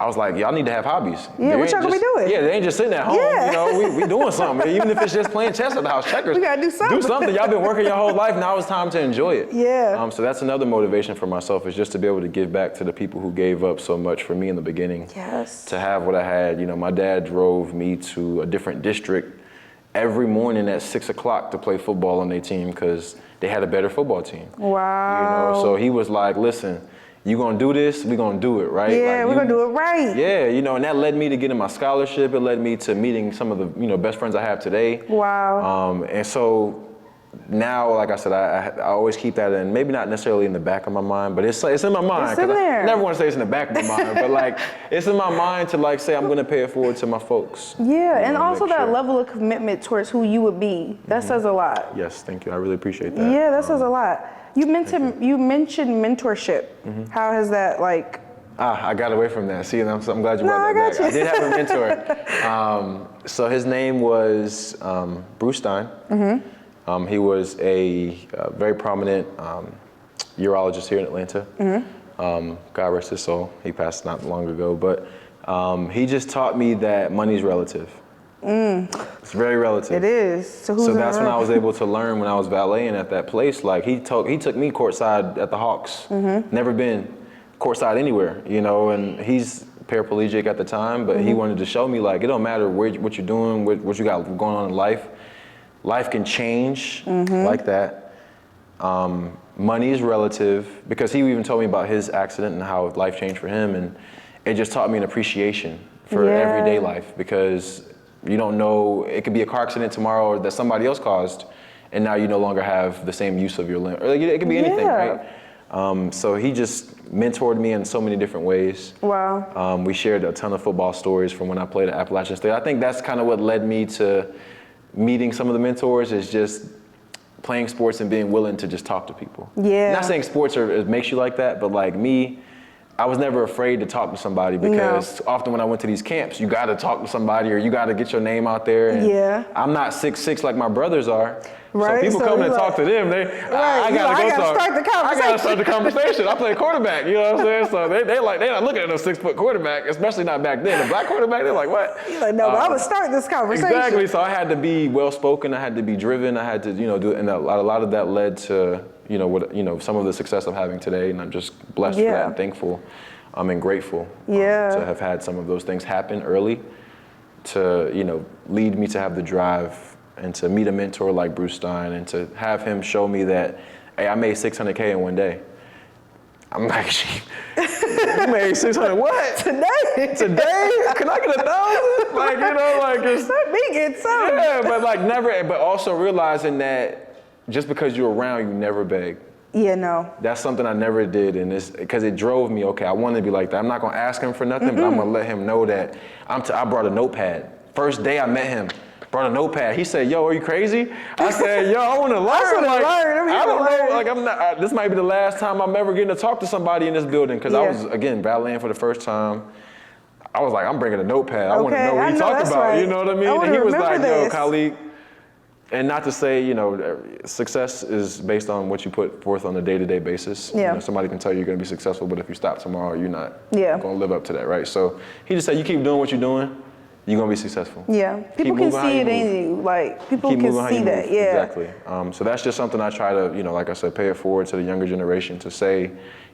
S2: I was like, y'all need to have hobbies.
S1: Yeah, what y'all gonna be doing?
S2: Yeah, they ain't just sitting at home.
S1: Yeah.
S2: We doing something. Even if it's just playing chess at the house, checkers.
S1: We gotta do something.
S2: Do something. Y'all been working your whole life. Now it's time to enjoy it.
S1: Yeah.
S2: So that's another motivation for myself, is just to be able to give back to the people who gave up so much for me in the beginning.
S1: Yes.
S2: To have what I had. My dad drove me to a different district every morning at 6 o'clock to play football on their team, because they had a better football team.
S1: Wow.
S2: You know, so he was like, listen, you gonna do this, we gonna do it, right?
S1: Yeah,
S2: like
S1: we're gonna do it right.
S2: Yeah, you know, and that led me to getting my scholarship. It led me to meeting some of the, you know, best friends I have today.
S1: Wow.
S2: And so now, like I said, I always keep that in, maybe not necessarily in the back of my mind, but it's in my mind.
S1: It's in there.
S2: I never want to say it's in the back of my mind, but like, it's in my mind to like say, I'm going to pay it forward to my folks.
S1: Yeah, and
S2: know,
S1: also
S2: make
S1: that
S2: sure.
S1: level of commitment towards who you would be. That says a lot.
S2: Yes, thank you. I really appreciate that.
S1: Yeah, that says a lot. You mentioned mentorship. How has that like?
S2: I got away from that. See, and I'm glad you brought that back. I did have a mentor. So his name was Bruce Stein. He was a very prominent urologist here in Atlanta. God rest his soul. He passed not long ago, but he just taught me that money's relative. It's very relative.
S1: It is. So
S2: that's when I was able to learn when I was valeting at that place. Like he took me courtside at the Hawks. Never been courtside anywhere, you know, and he's paraplegic at the time, but he wanted to show me like, it don't matter what you're doing, what you got going on in life. Life can change like that. Money is relative, because he even told me about his accident and how life changed for him, and it just taught me an appreciation for everyday life, because you don't know, it could be a car accident tomorrow that somebody else caused, and now you no longer have the same use of your limb. Or it could be anything, right? So he just mentored me in so many different ways.
S1: Wow.
S2: We shared a ton of football stories from when I played at Appalachian State. I think that's kind of what led me to meeting some of the mentors, is just playing sports and being willing to just talk to people.
S1: Yeah.
S2: Not saying sports it makes you like that, but like me, I was never afraid to talk to somebody, because often when I went to these camps, you got to talk to somebody, or you got to get your name out there. And I'm not 6'6" like my brothers are.
S1: Right.
S2: So people come and talk to them. I gotta
S1: start the conversation.
S2: I gotta start the conversation. I play quarterback. You know what I'm saying? So they're not looking at no 6-foot quarterback, especially not back then. The black quarterback, they're like, what?
S1: You're like, no, but I'm gonna start this conversation.
S2: Exactly. So I had to be well spoken. I had to be driven. I had to, do, and a lot of that led to, some of the success I'm having today. And I'm just blessed for that and thankful. And grateful to have had some of those things happen early, to lead me to have the drive and to meet a mentor like Bruce Stein, and to have him show me that, hey, I made $600K in one day. I'm like, you made 600 what?
S1: Today?
S2: Can I get 1,000? Like, it's
S1: let me get some.
S2: Yeah, but also realizing that just because you're around, you never beg.
S1: Yeah, no.
S2: That's something I never did, and it's because it drove me. Okay, I want to be like that. I'm not gonna ask him for nothing, but I'm gonna let him know that I brought a notepad. First day I met him, brought a notepad. He said, "Yo, are you crazy?" I said, "Yo, I want to learn." I don't know. Like I'm not. This might be the last time I'm ever getting to talk to somebody in this building, because I was again valeting for the first time. I was like, I'm bringing a notepad. I want to know what he talked about.
S1: Right.
S2: You know what I mean? And he was like, "Yo, Kalik." And not to say, success is based on what you put forth on a day-to-day basis.
S1: Yeah.
S2: Somebody can tell you you're going to be successful, but if you stop tomorrow, you're not going to live up to that, right? So he just said, you keep doing what you're doing, you're going to be successful.
S1: Yeah. People can see it in you. Like, people can see that. Yeah.
S2: Exactly. So that's just something I try to, like I said, pay it forward to the younger generation, to say,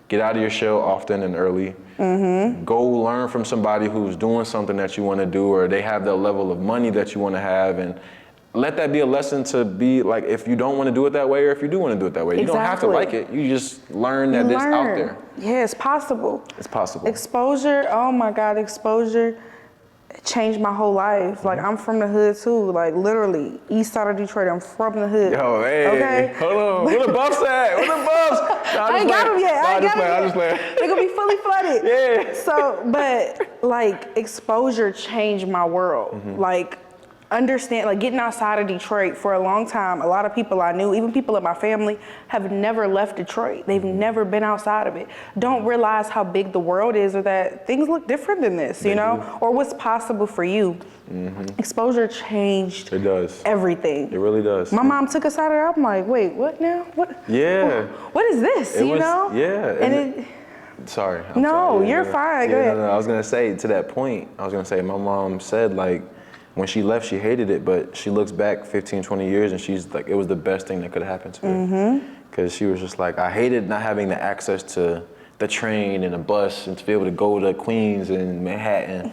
S2: get out of your shell often and early. Go learn from somebody who's doing something that you want to do, or they have the level of money that you want to have, and let that be a lesson to be like, if you don't want to do it that way, or if you do want to do it that way. You don't have to like it. You just learn that it's out there.
S1: Yeah, it's possible.
S2: It's possible.
S1: Exposure, oh my God, exposure changed my whole life. Like, I'm from the hood too. Like, literally, east side of Detroit. I'm from the hood.
S2: Yo, hey,
S1: okay?
S2: Hold on. Where the buffs at? Where the buffs?
S1: I ain't got them yet.
S2: I just play.
S1: They're gonna be fully flooded.
S2: Yeah.
S1: So, but like, exposure changed my world. Like, understand, like, getting outside of Detroit for a long time, a lot of people I knew, even people in my family, have never left Detroit. They've never been outside of it. Don't realize how big the world is, or that things look different than this, or what's possible for you. Exposure changed everything.
S2: It really does.
S1: My mom took us out of there. I'm like, wait, what now? What?
S2: Yeah.
S1: What is this?
S2: Yeah.
S1: And
S2: sorry.
S1: You're fine. Go ahead.
S2: No, I was gonna say, to that point, my mom said, like, when she left, she hated it, but she looks back 15, 20 years, and she's like, it was the best thing that could have happened to her. Because she was just like, I hated not having the access to the train and the bus and to be able to go to Queens and Manhattan.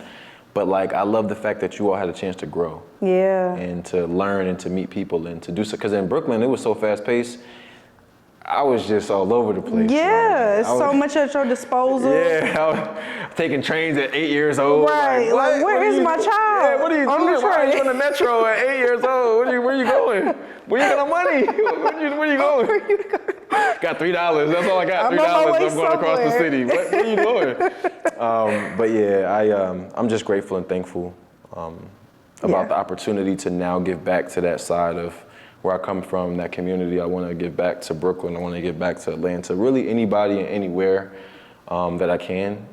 S2: But like, I love the fact that you all had a chance to grow. Yeah. And to learn and to meet people and to do so. Because in Brooklyn, it was so fast paced. I was just all over the place.
S1: Yeah,
S2: like,
S1: so much at your disposal.
S2: Yeah, I was taking trains at 8 years old.
S1: Right, like where is my child?
S2: Yeah, what are you doing? Why are you on the metro at 8 years old? Where you going? Where you get the money? Where you going? Got $3. That's all I got. $3. I'm going across the city. What are you doing? But yeah, I'm just grateful and thankful about the opportunity to now give back to that side of where I come from, that community. I want to give back to Brooklyn. I want to give back to Atlanta. Really anybody and anywhere that I can.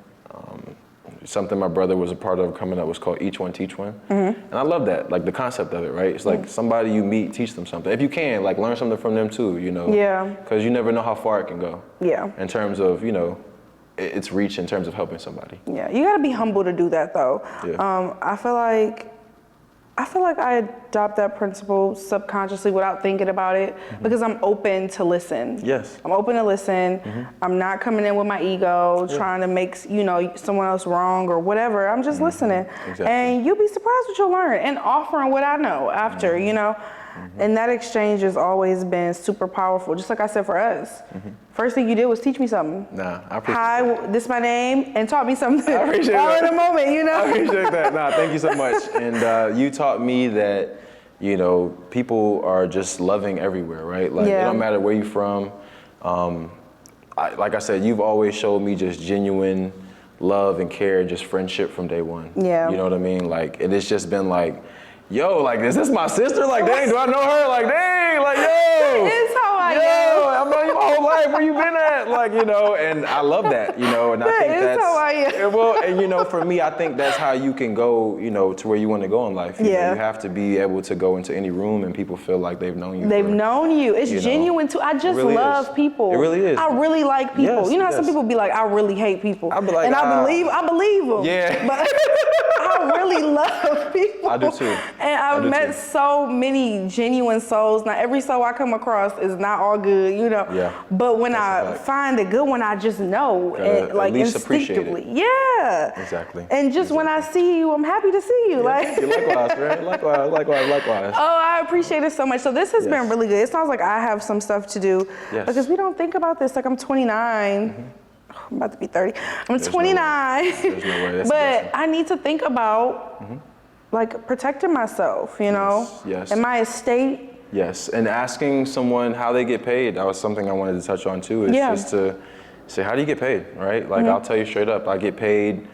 S2: Something my brother was a part of coming up was called Each One Teach One. Mm-hmm. And I love that, like the concept of it, right? It's like somebody you meet, teach them something. If you can, like learn something from them too, you know?
S1: Yeah.
S2: Because you never know how far it can go.
S1: Yeah.
S2: In terms of, you know, its reach in terms of helping somebody.
S1: Yeah, you gotta be humble to do that though.
S2: Yeah.
S1: I feel like I adopt that principle subconsciously without thinking about it because I'm open to listen.
S2: Yes.
S1: I'm open to listen. I'm not coming in with my ego, trying to make, you know, someone else wrong or whatever. I'm just listening.
S2: Exactly.
S1: And you'll be surprised what you'll learn and offering what I know after, you know. And that exchange has always been super powerful, just like I said for us. First thing you did was teach me something.
S2: Nah, I appreciate
S1: Hi, this is my name, and taught me something.
S2: I appreciate
S1: all
S2: that.
S1: in a moment, you know?
S2: I appreciate that. Nah, thank you so much. And you taught me that, you know, people are just loving everywhere, right? Like, it don't matter where you're from. Like I said, you've always showed me just genuine love and care, just friendship from day one.
S1: Yeah.
S2: You know what I mean? Like, it has just been like, yo, like, is this my sister? Like, dang, do I know her? Like, dang, like, yo.
S1: That is how I am.
S2: I've known you my whole life. Where you been at? Like, you know, and I love that, you know, and I think that's
S1: how I am.
S2: Well, and you know, for me, I think that's how you can go, you know, to where you want to go in life. You know, you have to be able to go into any room and people feel like they've known you.
S1: They've known you. It's genuine too. I just
S2: really
S1: love people.
S2: It really is.
S1: I really like people.
S2: Yes,
S1: you know how some people be like, I really hate people.
S2: I'll be like,
S1: and I believe them.
S2: Yeah.
S1: But I really love people.
S2: I do too.
S1: And I've met so many genuine souls. Now, every soul I come across is not all good, you know.
S2: Yeah.
S1: But when I find a good one, I just know, and, like, instinctively. Yeah.
S2: Exactly.
S1: And just when I see you, I'm happy to see you.
S2: Yeah,
S1: like.
S2: thank you. Likewise, man. Likewise.
S1: Oh, I appreciate it so much. So this has been really good. It sounds like I have some stuff to do because we don't think about this. Like, I'm 29. I'm about to be 30. I'm 29.
S2: There's no way.
S1: But I need to think about like protecting myself, you know?
S2: Yes.
S1: And my estate.
S2: Yes, and asking someone how they get paid. That was something I wanted to touch on too, is just to say, how do you get paid, right? Like, I'll tell you straight up, I get paid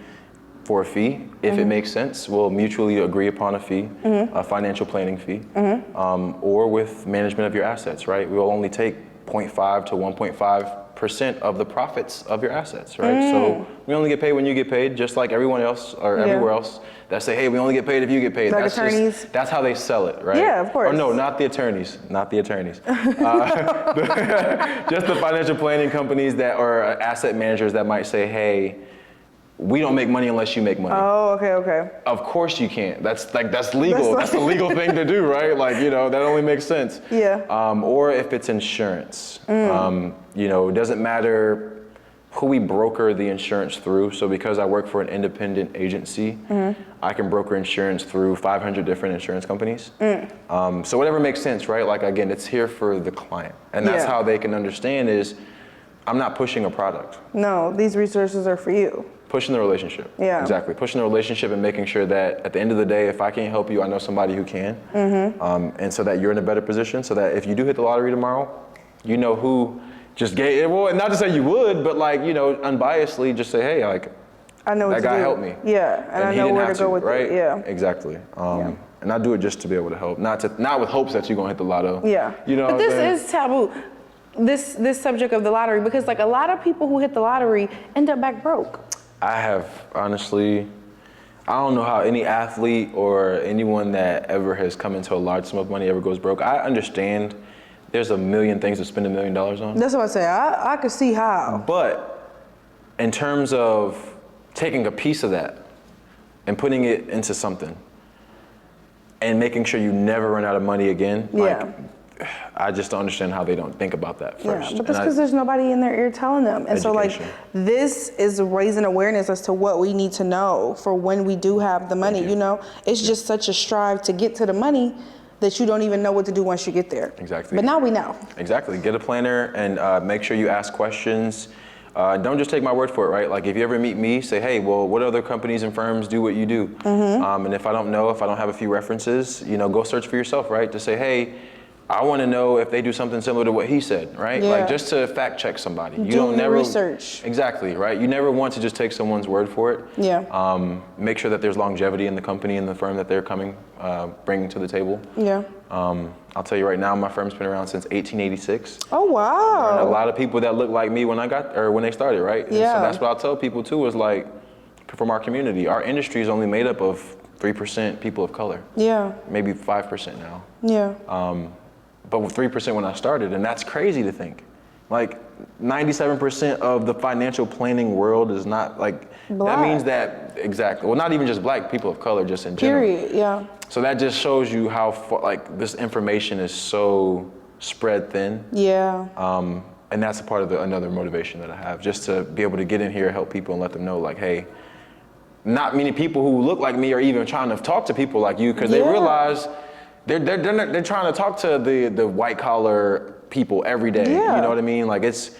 S2: for a fee. If it makes sense, we'll mutually agree upon a fee, a financial planning fee, or with management of your assets, right? We will only take 0.5 to 1.5% of the profits of your assets, right? So we only get paid when you get paid, just like everyone else or everywhere else that say, hey, we only get paid if you get paid.
S1: Like
S2: that's
S1: attorneys?
S2: That's how they sell it, right?
S1: Yeah, of course.
S2: Or no, not the attorneys, just the financial planning companies that are asset managers that might say, hey, we don't make money unless you make money.
S1: Oh, okay.
S2: Of course you can't. That's legal. That's a legal thing to do, right? Like, you know, that only makes sense.
S1: Yeah.
S2: Or if it's insurance, you know, it doesn't matter who we broker the insurance through. So because I work for an independent agency, I can broker insurance through 500 different insurance companies. So whatever makes sense, right? Like, again, it's here for the client. And that's how they can understand is I'm not pushing a product.
S1: No, these resources are for you.
S2: Pushing the relationship. Yeah. Exactly. Pushing the relationship and making sure that at the end of the day, if I can't help you, I know somebody who can. And so that you're in a better position, so that if you do hit the lottery tomorrow, you know who just gave it. Well, not to say you would, but like, you know, unbiasedly just say, hey, like,
S1: I know what
S2: that guy helped me.
S1: Yeah, and I know where to go with
S2: right?
S1: it. Yeah.
S2: Exactly. And I do it just to be able to help, not with hopes that you're gonna hit the lotto.
S1: Yeah.
S2: You know.
S1: But this is taboo. This subject of the lottery, because like a lot of people who hit the lottery end up back broke.
S2: I have, honestly, I don't know how any athlete or anyone that ever has come into a large sum of money ever goes broke. I understand there's a million things to spend $1 million on.
S1: That's what I say. I could see how.
S2: But in terms of taking a piece of that and putting it into something and making sure you never run out of money again, like, I just don't understand how they don't think about that first.
S1: Yeah, but that's because there's nobody in their ear telling them. And so like, this is raising awareness as to what we need to know for when we do have the money, you know? It's just such a strive to get to the money that you don't even know what to do once you get there.
S2: Exactly.
S1: But now we know.
S2: Exactly. Get a planner and make sure you ask questions. Don't just take my word for it, right? Like if you ever meet me, say, hey, well, what other companies and firms do what you do? And if I don't know, if I don't have a few references, you know, go search for yourself, right? To say, hey, I want to know if they do something similar to what he said, right?
S1: Yeah.
S2: Like just to fact check somebody. You
S1: Do
S2: don't
S1: your
S2: never
S1: research.
S2: Exactly, right? You never want to just take someone's word for it.
S1: Yeah.
S2: Make sure that there's longevity in the company and the firm that they're bringing to the table.
S1: Yeah.
S2: I'll tell you right now, my firm's been around since 1886.
S1: Oh, wow.
S2: And a lot of people that look like me when they started, right? And
S1: Yeah.
S2: so that's what I'll tell people too, is like, from our community, our industry is only made up of 3% people of color.
S1: Yeah.
S2: Maybe 5% now.
S1: Yeah.
S2: But with 3% when I started, and that's crazy to think. Like 97% of the financial planning world is not like,
S1: Black.
S2: that means that, exactly, well, not even just black, people of color just in general.
S1: Period. Yeah.
S2: So that just shows you how far, like this information is so spread thin.
S1: Yeah.
S2: And that's a part of another motivation that I have, just to be able to get in here, help people and let them know like, hey, not many people who look like me are even trying to talk to people like you, because they realize they're trying to talk to the white collar people every day.
S1: Yeah.
S2: You know what I mean? Like it's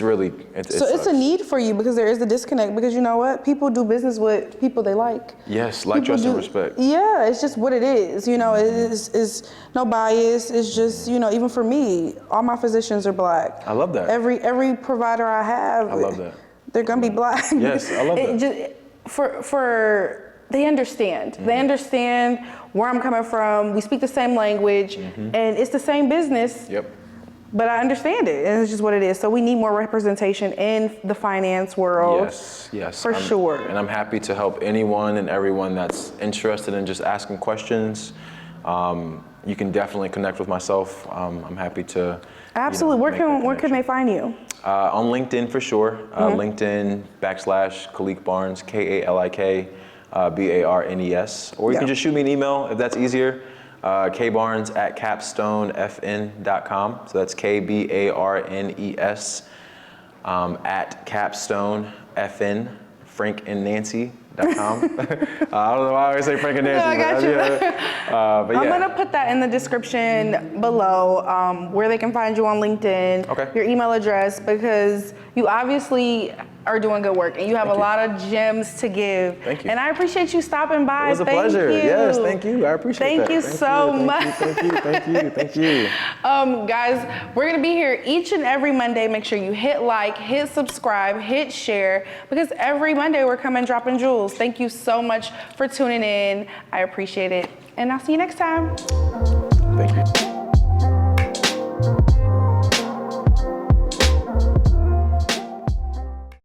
S2: really,
S1: So it's a need for you, because there is a disconnect, because you know what? People do business with people they like.
S2: Yes, like,
S1: People
S2: trust, and respect.
S1: Yeah, it's just what it is. You know, it's no bias. It's just, you know, even for me, all my physicians are black.
S2: I love that.
S1: Every provider I have,
S2: I love that.
S1: they're gonna be black.
S2: Yes, I love that.
S1: They understand. They understand where I'm coming from. We speak the same language, and it's the same business.
S2: Yep.
S1: But I understand it, and it's just what it is. So we need more representation in the finance world.
S2: Yes.
S1: For sure.
S2: And I'm happy to help anyone and everyone that's interested in just asking questions. You can definitely connect with myself. I'm happy to.
S1: Absolutely. Where can they find you?
S2: On LinkedIn for sure. LinkedIn /Kalik Barnes, Kalik Barnes. Or you can just shoot me an email if that's easier. kbarnes@capstonefn.com. So that's KBARNES @capstonefn, Frank and Nancy.com. I don't know why I always say Frank and Nancy.
S1: I got you.
S2: But yeah.
S1: I'm gonna put that in the description below, where they can find you on LinkedIn, your email address, because you obviously are doing good work and you have a lot of gems to give.
S2: Thank you.
S1: And I appreciate you stopping by.
S2: It was a pleasure. Yes, thank you. I appreciate that.
S1: Thank you so much.
S2: Thank you.
S1: Guys, we're gonna be here each and every Monday. Make sure you hit like, hit subscribe, hit share, because every Monday we're coming dropping jewels. Thank you so much for tuning in. I appreciate it. And I'll see you next time.
S2: Thank you.